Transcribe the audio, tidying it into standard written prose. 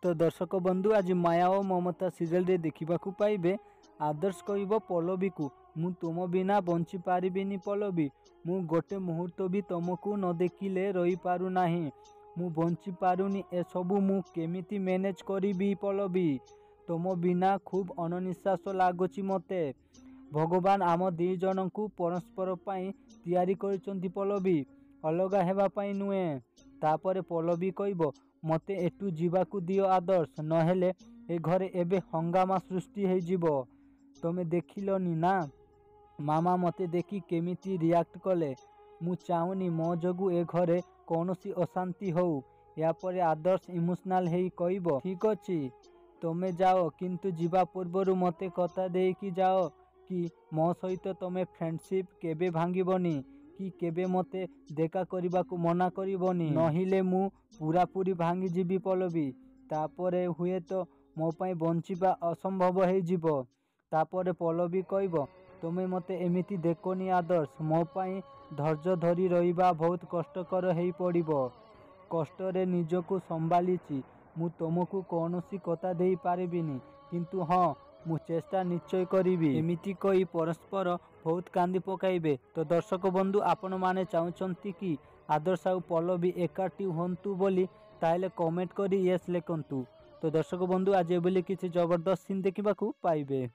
तो दर्शक बंधु आज माया और ममता सीरियल रे देखा पाइबे आदर्श कहब पल्लवी को मु तुम बिना बंची पारिबिनी पल्लवी मु गोटे मुहूर्त भी तुमको न देखिले रही पारू नाही मु बंची पारुनी ए सबू मु केमिति मैनेज करिबी पल्लवी तुम बिना खूब अननिश्वास लागुची मते भगवान आम दी जन को परस्पर पाई तैयारी करिसंती पल्लवी अलगा हेबा पाई नुहे तापरे पल्लवी कहब मते एटू जीवाकू दियो आदर्श नहेले ए घरे एबे हंगामा सृष्टि हो जिवो तमे देखिलनी ना मामा मते देखी केमिति रिएक्ट कले मु चाहूनी मो जोगु ए घरे कौनसी अशांति हो या परे आदर्श इमोशनल हेई कहब ठीक अछि तमे जाओ किंतु जीवा पूर्वरु मते कथा देकी जाओ कि मो सहित तमे फ्रेंडशिप केबे भांगिबनी कि केबे मते देखा करने को मना करिबनी नहिले मु पूरा पूरी भांगी जीवी पल्लवी तापरे हुए तो मो पाई बंचिबा असंभव हो जिवो तापरे पल्लवी कहब तुमे मते एमिति देखोनी आदर्श मो पाई धैर्य धरी रहिबा बहुत कष्टकर हो पड़िबो कष्टरे निजको संभालीची मु तुमको कौनसी कथा देई पारिबिनी किंतु हाँ मु चेष्टा निश्चय करी एमिति कही परस्पर बहुत कांदी पकाइबे। तो दर्शक बंधु आपण माने चाहूचंती कि आदर्श और पल्लवी एकाठी हंतु बोली ताहले कमेंट करी यस लेखंतु। तो दर्शक बंधु आज एबेले किछि जबरदस्त सीन देखिबाकू पाइबे।